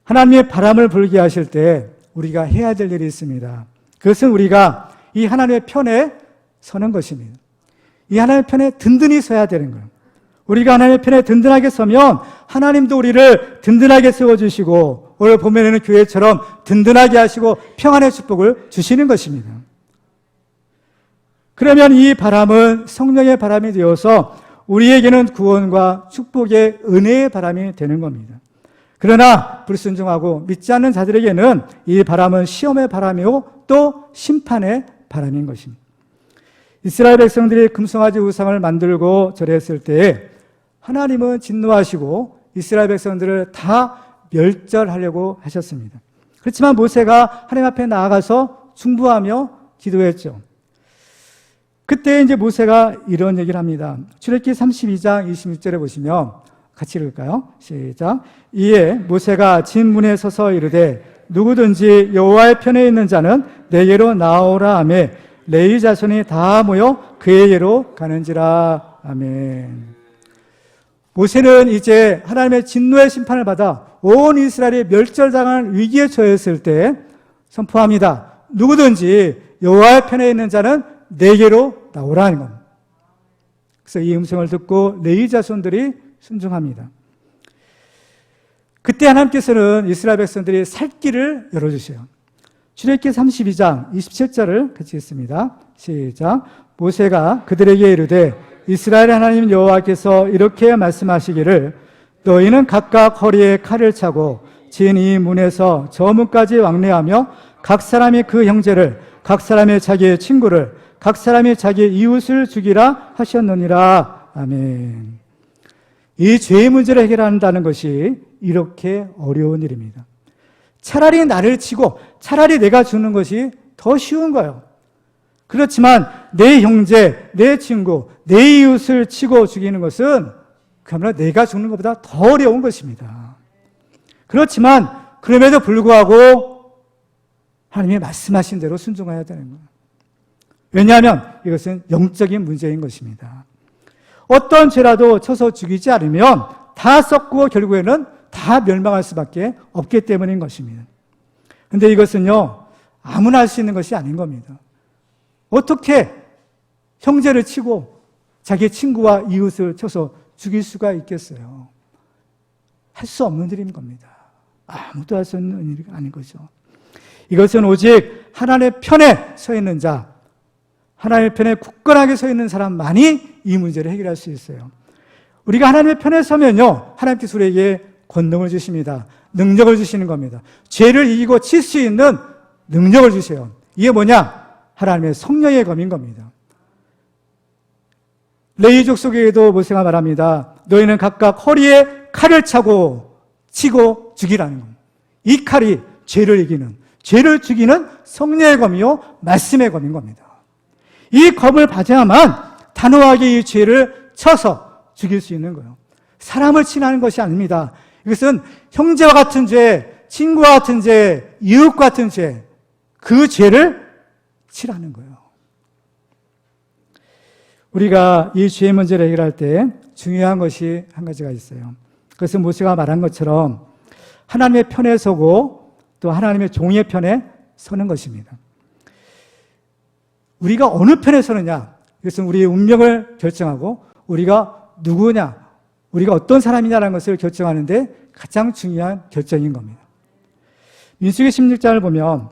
하나님의 바람을 불게 하실 때 우리가 해야 될 일이 있습니다. 그것은 우리가 이 하나님의 편에 서는 것입니다. 이 하나님의 편에 든든히 서야 되는 거예요. 우리가 하나님의 편에 든든하게 서면 하나님도 우리를 든든하게 세워주시고 오늘 보면에는 교회처럼 든든하게 하시고 평안의 축복을 주시는 것입니다. 그러면 이 바람은 성령의 바람이 되어서 우리에게는 구원과 축복의 은혜의 바람이 되는 겁니다. 그러나 불순종하고 믿지 않는 자들에게는 이 바람은 시험의 바람이요 또 심판의 바람인 것입니다. 이스라엘 백성들이 금송아지 우상을 만들고 절했을 때 하나님은 진노하시고 이스라엘 백성들을 다 멸절하려고 하셨습니다. 그렇지만 모세가 하나님 앞에 나아가서 중보하며 기도했죠. 그때 이제 모세가 이런 얘기를 합니다. 출애굽기 32장 26절에 보시면 같이 읽을까요? 시작. 이에 모세가 진 문에 서서 이르되 누구든지 여호와의 편에 있는 자는 내게로 나오라 하며 레위 자손이 다 모여 그에게로 가는지라. 아멘. 모세는 이제 하나님의 진노의 심판을 받아 온 이스라엘이 멸절당할 위기에 처했을 때 선포합니다. 누구든지 여호와의 편에 있는 자는 내게로 나오라는 겁니다. 그래서 이 음성을 듣고 레위 자손들이 순종합니다. 그때 하나님께서는 이스라엘 백성들이 살 길을 열어주세요. 출애굽기 32장 27절을 같이 읽습니다. 시작. 모세가 그들에게 이르되 이스라엘 하나님 여호와께서 이렇게 말씀하시기를 너희는 각각 허리에 칼을 차고 진 이 문에서 저 문까지 왕래하며 각 사람이 그 형제를 각 사람이 자기의 친구를 각 사람이 자기 이웃을 죽이라 하셨느니라. 아멘. 이 죄의 문제를 해결한다는 것이 이렇게 어려운 일입니다. 차라리 나를 치고 차라리 내가 죽는 것이 더 쉬운 거예요. 그렇지만 내 형제, 내 친구, 내 이웃을 치고 죽이는 것은 그야말로 내가 죽는 것보다 더 어려운 것입니다. 그렇지만 그럼에도 불구하고 하나님이 말씀하신 대로 순종해야 되는 거예요. 왜냐하면 이것은 영적인 문제인 것입니다. 어떤 죄라도 쳐서 죽이지 않으면 다 썩고 결국에는 다 멸망할 수밖에 없기 때문인 것입니다. 그런데 이것은요, 아무나 할 수 있는 것이 아닌 겁니다. 어떻게 형제를 치고 자기 친구와 이웃을 쳐서 죽일 수가 있겠어요? 할 수 없는 일인 겁니다. 아무도 할 수 없는 일이 아닌 거죠. 이것은 오직 하나님의 편에 서 있는 자, 하나님의 편에 굳건하게 서 있는 사람만이 이 문제를 해결할 수 있어요. 우리가 하나님의 편에 서면요, 하나님께서 우리에게 권능을 주십니다. 능력을 주시는 겁니다. 죄를 이기고 칠 수 있는 능력을 주세요. 이게 뭐냐? 하나님의 성령의 검인 겁니다. 레위 족속에게도 모세가 말합니다. 너희는 각각 허리에 칼을 차고 치고 죽이라는 겁니다. 이 칼이 죄를 이기는, 죄를 죽이는 성령의 검이요 말씀의 검인 겁니다. 이 검을 받아야만 단호하게 이 죄를 쳐서 죽일 수 있는 거예요. 사람을 치는 것이 아닙니다. 이것은 형제와 같은 죄, 친구와 같은 죄, 이웃 같은 죄, 그 죄를 치라는 거예요. 우리가 이 죄의 문제를 해결할 때 중요한 것이 한 가지가 있어요. 그것은 모세가 말한 것처럼 하나님의 편에 서고 또 하나님의 종의 편에 서는 것입니다. 우리가 어느 편에 서느냐, 이것은 우리의 운명을 결정하고 우리가 누구냐, 우리가 어떤 사람이냐라는 것을 결정하는데 가장 중요한 결정인 겁니다. 민수기 16장을 보면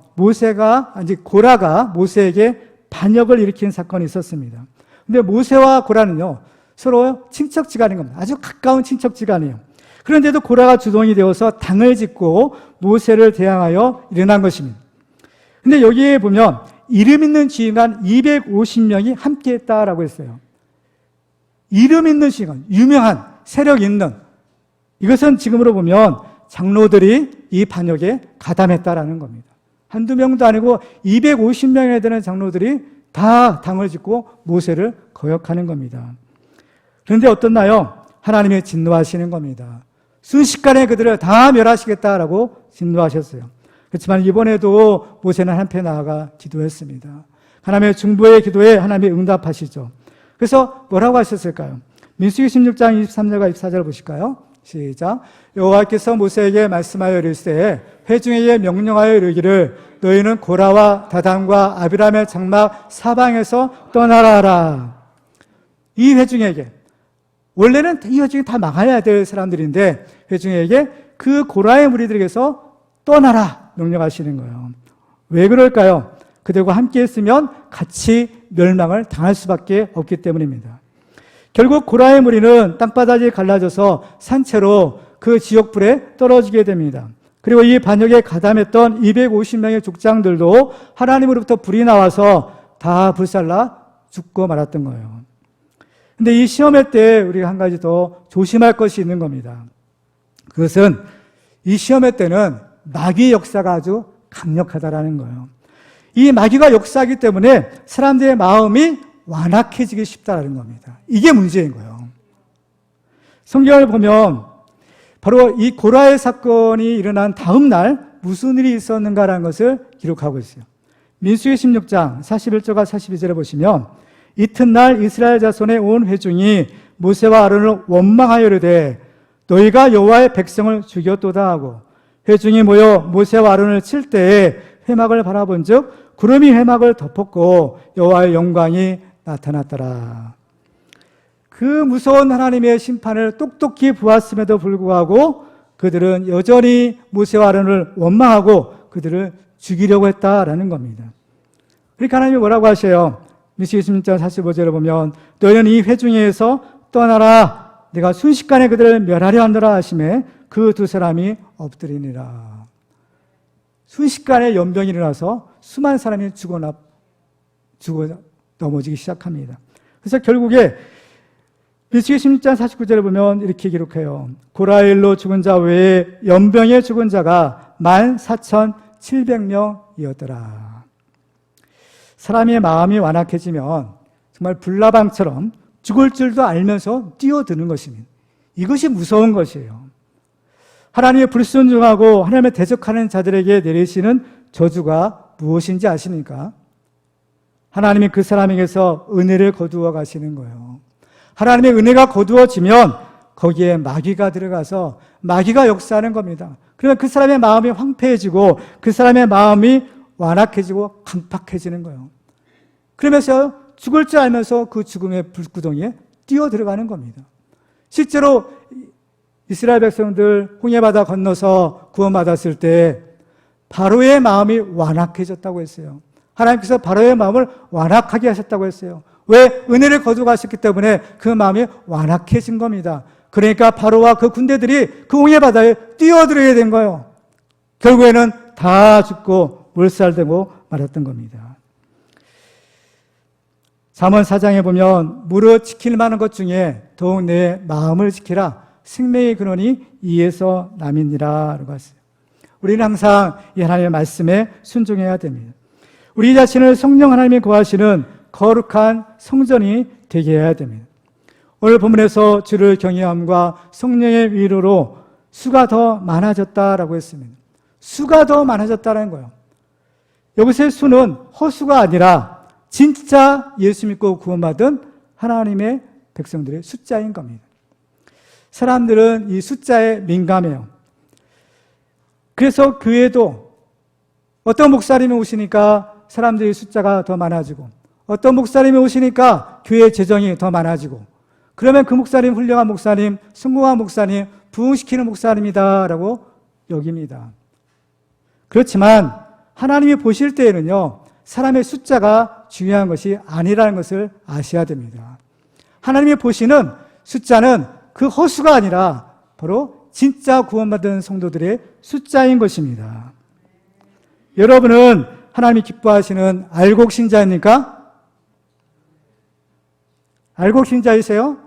고라가 모세에게 반역을 일으킨 사건이 있었습니다. 근데 모세와 고라는요, 서로 친척지간인 겁니다. 아주 가까운 친척지간이에요. 그런데도 고라가 주동이 되어서 당을 짓고 모세를 대항하여 일어난 것입니다. 근데 여기에 보면 이름 있는 지휘관 250명이 함께 했다라고 했어요. 이름 있는 지휘관, 유명한, 세력 있는, 이것은 지금으로 보면 장로들이 이 반역에 가담했다라는 겁니다. 한두 명도 아니고 250명에 되는 장로들이 다 당을 짓고 모세를 거역하는 겁니다. 그런데 어떻나요? 하나님이 진노하시는 겁니다. 순식간에 그들을 다 멸하시겠다라고 진노하셨어요. 그렇지만 이번에도 모세는 한편 나아가 기도했습니다. 하나님의 중보의 기도에 하나님이 응답하시죠. 그래서 뭐라고 하셨을까요? 민수기 16장 23절과 24절 보실까요? 시작. 여호와께서 모세에게 말씀하여 이르시되 회중에게 명령하여 이르기를 너희는 고라와 다단과 아비람의 장막 사방에서 떠나라 하라. 이 회중에게, 원래는 이 회중이 다 망해야 될 사람들인데 회중에게 그 고라의 무리들에게서 떠나라 명령하시는 거예요. 왜 그럴까요? 그들과 함께 했으면 같이 멸망을 당할 수밖에 없기 때문입니다. 결국 고라의 무리는 땅바닥이 갈라져서 산채로 그 지옥불에 떨어지게 됩니다. 그리고 이 반역에 가담했던 250명의 족장들도 하나님으로부터 불이 나와서 다 불살라 죽고 말았던 거예요. 근데 이 시험의 때 우리가 한 가지 더 조심할 것이 있는 겁니다. 그것은 이 시험의 때는 마귀의 역사가 아주 강력하다라는 거예요. 이 마귀가 역사하기 때문에 사람들의 마음이 완악해지기 쉽다라는 겁니다. 이게 문제인 거예요. 성경을 보면 바로 이 고라의 사건이 일어난 다음 날 무슨 일이 있었는가라는 것을 기록하고 있어요. 민수기 16장 41절과 42절에 보시면 이튿날 이스라엘 자손의 온 회중이 모세와 아론을 원망하여 이르되 너희가 여호와의 백성을 죽였도다 하고 회중이 모여 모세와 아론을 칠 때에 회막을 바라본즉 구름이 회막을 덮었고 여호와의 영광이 나타났더라. 그 무서운 하나님의 심판을 똑똑히 보았음에도 불구하고 그들은 여전히 모세와 아론을 원망하고 그들을 죽이려고 했다라는 겁니다. 그러니까 하나님이 뭐라고 하셔요? 민수기 16장 45절을 보면 너희는 이 회중에서 떠나라. 내가 순식간에 그들을 멸하려 하노라 하시매 그 두 사람이 엎드리니라. 순식간에 연병이 일어나서 수많은 사람이 죽어 넘어지기 시작합니다. 그래서 결국에 민수기 16장 49절을 보면 이렇게 기록해요. 고라의 일로 죽은 자 외에 연병에 죽은 자가 14,700명이었더라. 사람의 마음이 완악해지면 정말 불나방처럼 죽을 줄도 알면서 뛰어드는 것입니다. 이것이 무서운 것이에요. 하나님의 불순종하고 하나님의 대적하는 자들에게 내리시는 저주가 무엇인지 아십니까? 하나님이 그 사람에게서 은혜를 거두어 가시는 거예요. 하나님의 은혜가 거두어지면 거기에 마귀가 들어가서 마귀가 역사하는 겁니다. 그러면 그 사람의 마음이 황폐해지고 그 사람의 마음이 완악해지고 강팍해지는 거예요. 그러면서 죽을 줄 알면서 그 죽음의 불구덩이에 뛰어 들어가는 겁니다. 실제로 이스라엘 백성들 홍해바다 건너서 구원받았을 때 바로의 마음이 완악해졌다고 했어요. 하나님께서 바로의 마음을 완악하게 하셨다고 했어요. 왜? 은혜를 거두가셨기 때문에 그 마음이 완악해진 겁니다. 그러니까 바로와 그 군대들이 그 홍해바다에 뛰어들어야 된 거예요. 결국에는 다 죽고 몰살되고 말았던 겁니다. 잠언 4장에 보면 무릇 지킬 만한 것 중에 더욱 내 마음을 지키라. 생명의 근원이 이에서 남이니라 라고 했어요. 우리는 항상 이 하나님의 말씀에 순종해야 됩니다. 우리 자신을 성령 하나님이 거하시는 거룩한 성전이 되게 해야 됩니다. 오늘 본문에서 주를 경외함과 성령의 위로로 수가 더 많아졌다라고 했습니다. 수가 더 많아졌다는 거예요. 여기서의 수는 허수가 아니라 진짜 예수 믿고 구원받은 하나님의 백성들의 숫자인 겁니다. 사람들은 이 숫자에 민감해요. 그래서 교회도 어떤 목사님이 오시니까 사람들의 숫자가 더 많아지고 어떤 목사님이 오시니까 교회 재정이 더 많아지고 그러면 그 목사님 훌륭한 목사님, 성공한 목사님, 부흥시키는 목사님이다라고 여깁니다. 그렇지만 하나님이 보실 때에는요, 사람의 숫자가 중요한 것이 아니라는 것을 아셔야 됩니다. 하나님이 보시는 숫자는 그 허수가 아니라 바로 진짜 구원받은 성도들의 숫자인 것입니다. 여러분은 하나님이 기뻐하시는 알곡 신자입니까? 알곡 신자이세요?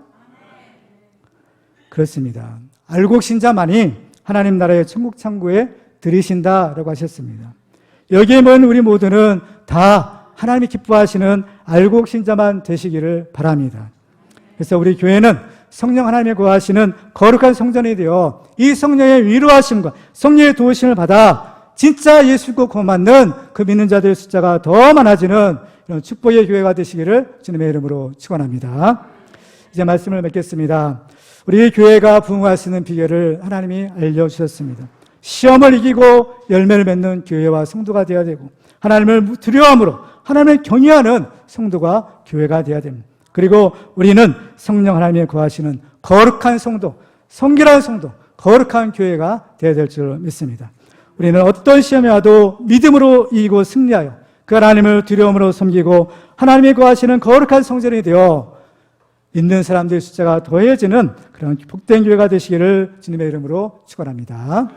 그렇습니다. 알곡 신자만이 하나님 나라의 천국 창고에 들이신다라고 하셨습니다. 여기에 모인 우리 모두는 다 하나님이 기뻐하시는 알곡 신자만 되시기를 바랍니다. 그래서 우리 교회는 성령 하나님의 거하시는 거룩한 성전이 되어 이 성령의 위로하심과 성령의 도우심을 받아 진짜 예수 믿고 구원받는 그 믿는 자들의 숫자가 더 많아지는 이런 축복의 교회가 되시기를 주님의 이름으로 축원합니다. 이제 말씀을 맺겠습니다. 우리 교회가 부흥할 수 있는 비결을 하나님이 알려주셨습니다. 시험을 이기고 열매를 맺는 교회와 성도가 되어야 되고 하나님을 두려워함으로 하나님을 경외하는 성도가 교회가 되어야 됩니다. 그리고 우리는 성령 하나님의 거하시는 거룩한 성도, 성결한 성도, 거룩한 교회가 되어야 될 줄 믿습니다. 우리는 어떤 시험이 와도 믿음으로 이기고 승리하여 그 하나님을 두려움으로 섬기고 하나님의 거하시는 거룩한 성전이 되어 있는 사람들의 숫자가 더해지는 그런 복된 교회가 되시기를 주님의 이름으로 축원합니다.